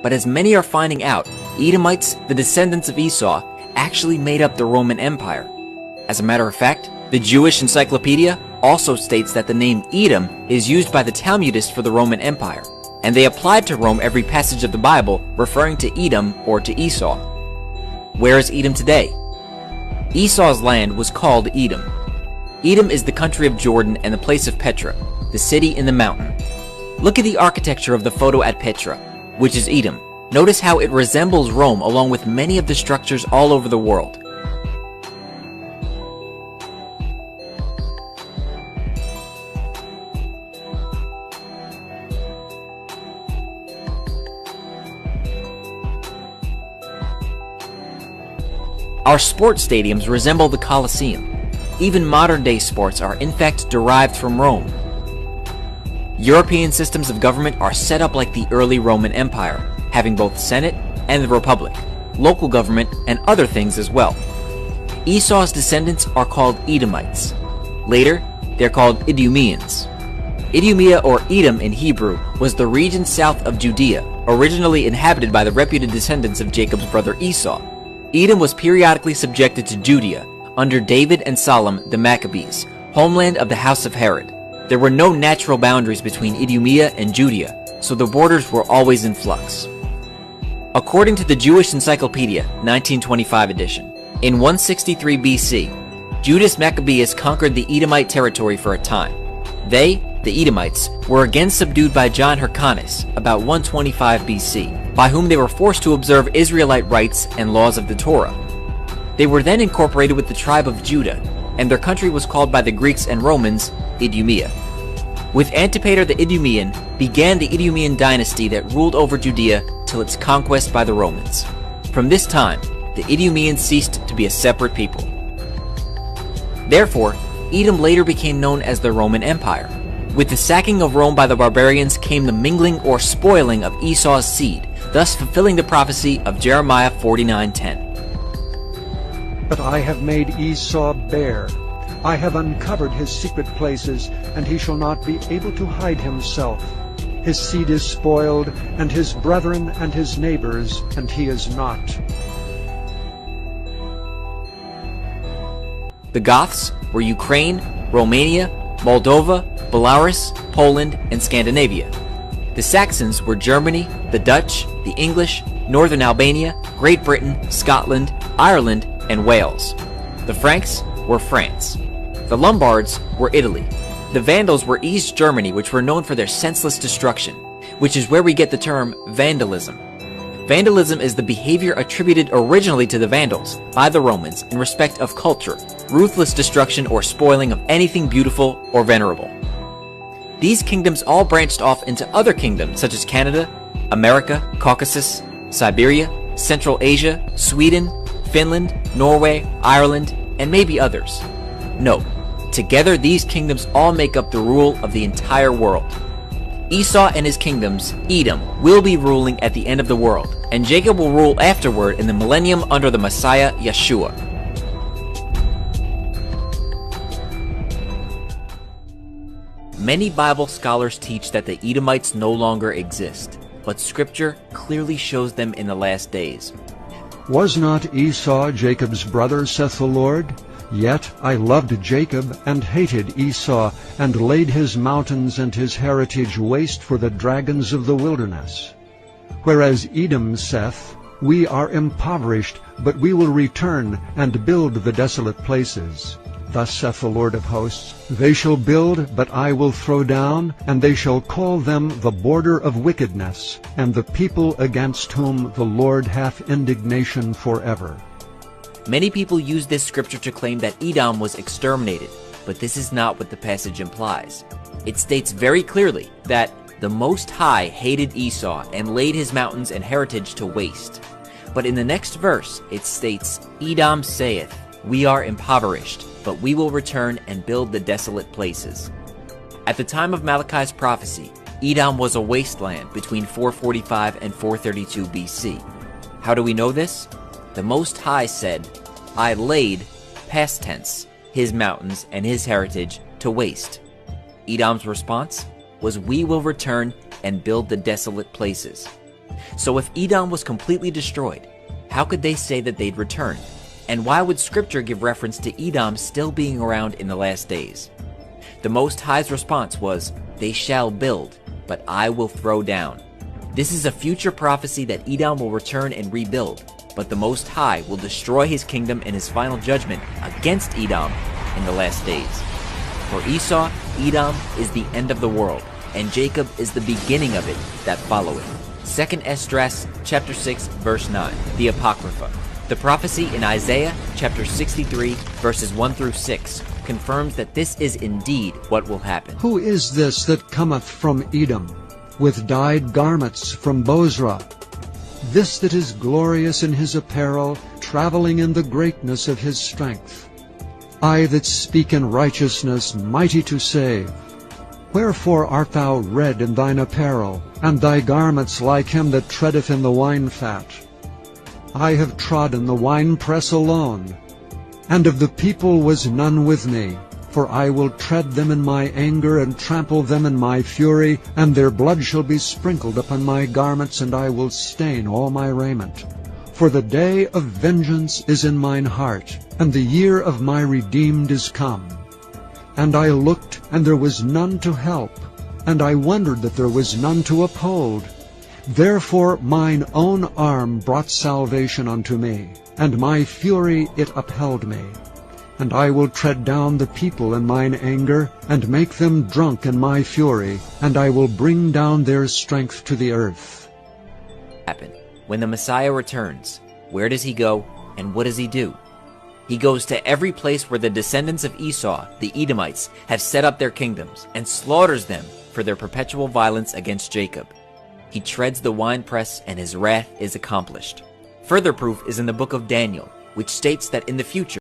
But as many are finding out, Edomites, the descendants of Esau, actually made up the Roman Empire. As a matter of fact, the Jewish Encyclopedia also states that the name Edom is used by the Talmudists for the Roman Empire, and they applied to Rome every passage of the Bible referring to Edom or to Esau. Where is Edom today? Esau's land was called Edom. Edom is the country of Jordan and the place of Petra, the city in the mountain. Look at the architecture of the photo at Petra, which is Edom. Notice how it resembles Rome along with many of the structures all over the world. Our sports stadiums resemble the Colosseum. Even modern-day sports are in fact derived from Rome. European systems of government are set up like the early Roman Empire, having both Senate and the Republic, local government, and other things as well. Esau's descendants are called Edomites. Later, they're called Idumeans. Idumea or Edom in Hebrew was the region south of Judea, originally inhabited by the reputed descendants of Jacob's brother Esau. Edom was periodically subjected to Judea under David and Solomon the Maccabees, homeland of the house of Herod. There were no natural boundaries between Idumea and Judea, so the borders were always in flux. According to the Jewish Encyclopedia, 1925 edition, in 163 BC, Judas Maccabeus conquered the Edomite territory for a time. They, the Edomites, were again subdued by John Hyrcanus about 125 BC, by whom they were forced to observe Israelite rites and laws of the Torah. They were then incorporated with the tribe of Judah, and their country was called by the Greeks and Romans Idumea. With Antipater the Idumean began the Idumean dynasty that ruled over Judea till its conquest by the Romans. From this time, the Idumeans ceased to be a separate people. Therefore, Edom later became known as the Roman Empire. With the sacking of Rome by the barbarians came the mingling or spoiling of Esau's seed, thus fulfilling the prophecy of Jeremiah 49:10. But I have made Esau bare. I have uncovered his secret places, and he shall not be able to hide himself. His seed is spoiled, and his brethren and his neighbors, and he is not. The Goths were Ukraine, Romania, Moldova, Belarus, Poland, and Scandinavia. The Saxons were Germany, the Dutch, the English, Northern Albania, Great Britain, Scotland, Ireland, and Wales. The Franks were France. The Lombards were Italy. The Vandals were East Germany, which were known for their senseless destruction, which is where we get the term vandalism. Vandalism is the behavior attributed originally to the Vandals by the Romans in respect of culture, ruthless destruction or spoiling of anything beautiful or venerable. These kingdoms all branched off into other kingdoms such as Canada, America, Caucasus, Siberia, Central Asia, Sweden, Finland, Norway, Ireland, and maybe others. No, together these kingdoms all make up the rule of the entire world. Esau and his kingdoms, Edom, will be ruling at the end of the world, and Jacob will rule afterward in the millennium under the Messiah, Yeshua. Many Bible scholars teach that the Edomites no longer exist, but Scripture clearly shows them in the last days. Was not Esau Jacob's brother, saith the Lord? Yet I loved Jacob, and hated Esau, and laid his mountains and his heritage waste for the dragons of the wilderness. Whereas Edom saith, We are impoverished, but we will return, and build the desolate places. Thus saith the Lord of hosts, They shall build, but I will throw down, and they shall call them the border of wickedness, and the people against whom the Lord hath indignation forever. Many people use this scripture to claim that Edom was exterminated, but this is not what the passage implies. It states very clearly that the Most High hated Esau and laid his mountains and heritage to waste. But in the next verse, it states, Edom saith, We are impoverished, but we will return and build the desolate places. At the time of Malachi's prophecy, Edom was a wasteland between 445 and 432 BC. How do we know this? The Most High said, I laid, past tense, his mountains and his heritage to waste. Edom's response was, We will return and build the desolate places. So if Edom was completely destroyed, how could they say that they'd return? And why would Scripture give reference to Edom still being around in the last days? The Most High's response was, "They shall build, but I will throw down." This is a future prophecy that Edom will return and rebuild, but the Most High will destroy his kingdom in his final judgment against Edom in the last days. For Esau, Edom is the end of the world, and Jacob is the beginning of it that followeth. 2 Esdras chapter 6 verse 9, the Apocrypha. The prophecy in Isaiah chapter 63 verses 1 through 6 confirms that this is indeed what will happen. Who is this that cometh from Edom, with dyed garments from Bozrah? This that is glorious in his apparel, traveling in the greatness of his strength. I that speak in righteousness, mighty to save. Wherefore art thou red in thine apparel, and thy garments like him that treadeth in the wine fat? I have trodden the winepress alone, and of the people was none with me. For I will tread them in my anger, and trample them in my fury, and their blood shall be sprinkled upon my garments, and I will stain all my raiment. For the day of vengeance is in mine heart, and the year of my redeemed is come. And I looked, and there was none to help, and I wondered that there was none to uphold. Therefore mine own arm brought salvation unto me, and my fury it upheld me. And I will tread down the people in mine anger, and make them drunk in my fury, and I will bring down their strength to the earth. When the Messiah returns, where does he go, and what does he do? He goes to every place where the descendants of Esau, the Edomites, have set up their kingdoms, and slaughters them for their perpetual violence against Jacob. He treads the winepress, and his wrath is accomplished. Further proof is in the book of Daniel, which states that in the future,